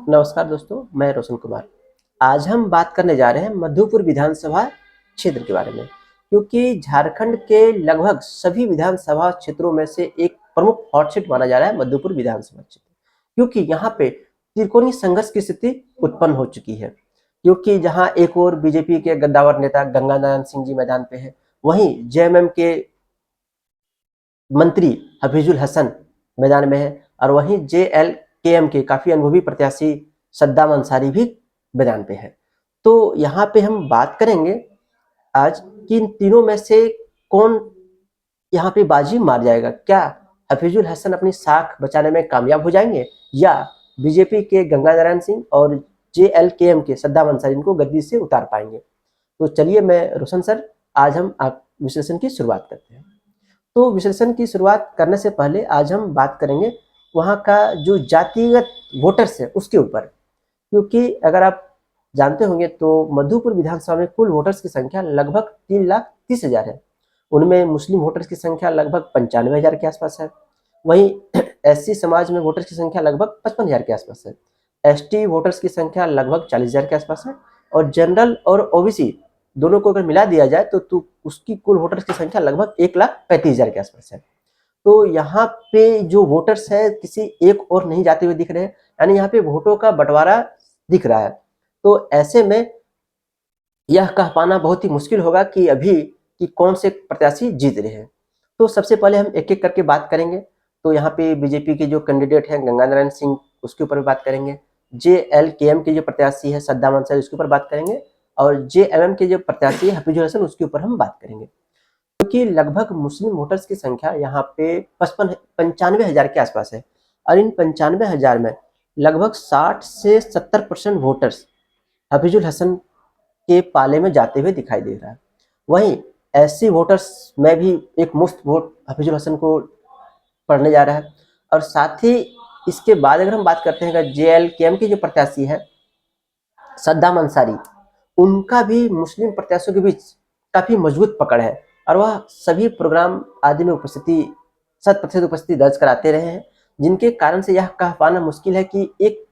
नमस्कार दोस्तों, मैं रोशन कुमार। आज हम बात करने जा रहे हैं मधुपुर विधानसभा क्षेत्र के बारे में, क्योंकि झारखंड के लगभग सभी विधानसभा क्षेत्रों में से एक प्रमुख हॉटसेट माना जा रहा है मधुपुर विधानसभा क्षेत्र, क्योंकि यहाँ पे त्रिकोणीय संघर्ष की स्थिति उत्पन्न हो चुकी है। क्योंकि जहाँ एक ओर बीजेपी के गद्दावर नेता गंगा नारायण सिंह जी मैदान पे है, वहीं जेएमएम के मंत्री हफीजुल हसन मैदान में है, और वहीं जेएलकेएम के काफी अनुभवी प्रत्याशी सद्दाम अंसारी भी मैदान पे है। तो यहाँ पे हम बात करेंगे आज कि इन तीनों में से कौन यहाँ पे बाजी मार जाएगा। क्या हफीजुल हसन अपनी साख बचाने में कामयाब हो जाएंगे, या बीजेपी के गंगा नारायण सिंह और जेएलकेएम के सद्दाम अंसारी इनको गद्दी से उतार पाएंगे। तो चलिए, मैं रोशन सर, आज हम आप विश्लेषण की शुरुआत करते हैं। तो विश्लेषण की शुरुआत करने से पहले आज हम बात करेंगे वहाँ का जो जातिगत वोटर्स है उसके ऊपर, क्योंकि अगर आप जानते होंगे तो मधुपुर विधानसभा में कुल वोटर्स की संख्या लगभग 3,30,000 है। उनमें मुस्लिम वोटर्स की संख्या लगभग 95,000 के आसपास है। वहीं एससी समाज में वोटर्स की संख्या लगभग 55,000 के आसपास है। एसटी वोटर्स की संख्या लगभग 40,000 के आसपास है। और जनरल और ओबीसी दोनों को अगर मिला दिया जाए तो उसकी कुल वोटर्स की संख्या लगभग 1,35,000 के आसपास है। तो यहाँ पे जो वोटर्स है किसी एक और नहीं जाते हुए दिख रहे हैं, यानी यहाँ पे वोटों का बंटवारा दिख रहा है। तो ऐसे में यह कह पाना बहुत ही मुश्किल होगा कि अभी कि कौन से प्रत्याशी जीत रहे हैं। तो सबसे पहले हम एक एक करके बात करेंगे। तो यहाँ पे बीजेपी के जो कैंडिडेट हैं गंगा नारायण सिंह, उसके ऊपर भी बात करेंगे। जेएलकेएम के जो प्रत्याशी है सद्दाम अंसारी, उसके ऊपर बात करेंगे। और जेएमएम के जो प्रत्याशी है हफीजुल हसन, उसके ऊपर हम बात करेंगे। क्योंकि लगभग मुस्लिम वोटर्स की संख्या यहाँ पे 95,000 के आसपास है, और इन 95,000 में लगभग 60 से 70% वोटर्स हफीजुल हसन के पाले में जाते हुए दिखाई दे रहा है। वहीं एससी वोटर्स में भी एक मुफ्त वोट हफीजुल हसन को पड़ने जा रहा है। और साथ ही इसके बाद अगर हम बात करते हैं जेएलकेएम के जो प्रत्याशी है सद्दाम अंसारी, उनका भी मुस्लिम प्रत्याशियों के बीच काफी मजबूत पकड़ है, और वह सभी प्रोग्राम आदि में उपस्थिति 100% उपस्थिति दर्ज कराते रहे हैं, जिनके कारण से यह कह पाना मुश्किल है कि एक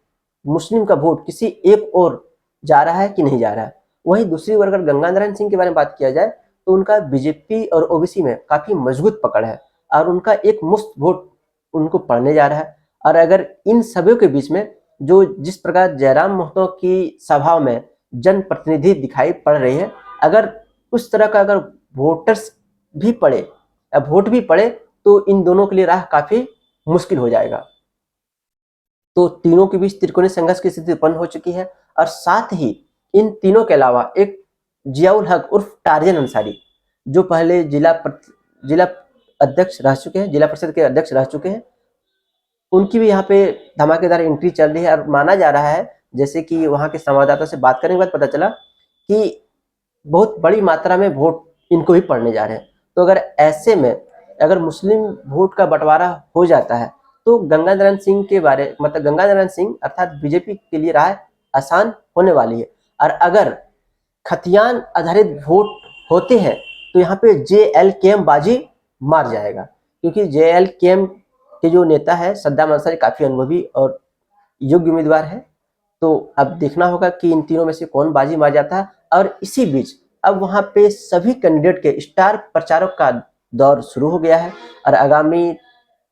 मुस्लिम का वोट किसी एक और जा रहा है कि नहीं जा रहा है। वहीं दूसरी ओर अगर गंगा नारायण सिंह के बारे में बात किया जाए तो उनका बीजेपी और ओबीसी में काफी मजबूत पकड़ है, और उनका एक मुफ्त वोट उनको पड़ने जा रहा है। और अगर इन सभी के बीच में जो जिस प्रकार जयराम महतो की सभाओं में जनप्रतिनिधि दिखाई पड़ रही है, अगर उस तरह का अगर वोटर्स भी पड़े या वोट भी पड़े तो इन दोनों के लिए राह काफी मुश्किल हो जाएगा। तो तीनों के बीच त्रिकोणीय संघर्ष की स्थिति उत्पन्न हो चुकी है। और साथ ही इन तीनों के अलावा एक जियाउल हक उर्फ टार्जन अंसारी, जो पहले जिला अध्यक्ष रह चुके हैं, जिला परिषद के अध्यक्ष रह चुके हैं, उनकी भी यहाँ पे धमाकेदार एंट्री चल रही है। और माना जा रहा है, जैसे कि वहाँ के संवाददाता से बात करने के बाद पता चला कि बहुत बड़ी मात्रा में वोट इनको ही पड़ने जा रहे हैं। तो अगर ऐसे में अगर मुस्लिम वोट का बंटवारा हो जाता है तो गंगा नारायण सिंह के बारे मतलब गंगा नारायण सिंह अर्थात बीजेपी के लिए राह आसान होने वाली है। और अगर खतियान आधारित वोट होते हैं तो यहाँ पे जेएलकेएम बाजी मार जाएगा, क्योंकि जेएलकेएम के जो नेता है सद्दाम अंसारी काफी अनुभवी और योग्य उम्मीदवार है। तो अब देखना होगा कि इन तीनों में से कौन बाजी मार जाता है। और इसी बीच अब वहां पे सभी कैंडिडेट के स्टार प्रचारक का दौर शुरू हो गया है, और आगामी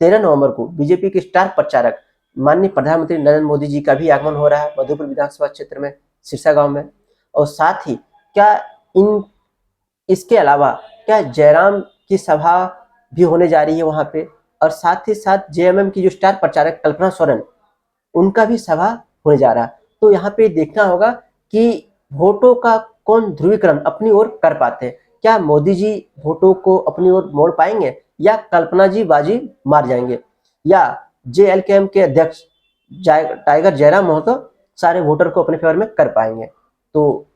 13 नवंबर को बीजेपी के स्टार प्रचारक माननीय प्रधानमंत्री नरेंद्र मोदी जी का भी आगमन हो रहा है मधुपुर विधानसभा क्षेत्र में, सिरसा गांव में। और साथ ही क्या इसके अलावा क्या जयराम की सभा भी होने जा रही है वहां पे, और साथ ही साथ जेएमएम की जो स्टार प्रचारक कल्पना सोरेन, उनका भी सभा होने जा रहा है। तो यहाँ पे देखना होगा कि वोटों का कौन ध्रुवीकरण अपनी ओर कर पाते हैं। क्या मोदी जी वोटों को अपनी ओर मोड़ पाएंगे, या कल्पना जी बाजी मार जाएंगे, या जेएलकेएम के अध्यक्ष टाइगर जयराम महतो सारे वोटर को अपने फेवर में कर पाएंगे। तो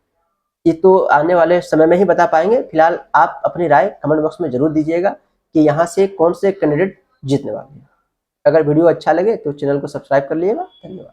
ये तो आने वाले समय में ही बता पाएंगे। फिलहाल आप अपनी राय कमेंट बॉक्स में जरूर दीजिएगा कि यहाँ से कौन से कैंडिडेट जीतने वाले हैं। अगर वीडियो अच्छा लगे तो चैनल को सब्सक्राइब कर लीजिएगा। धन्यवाद।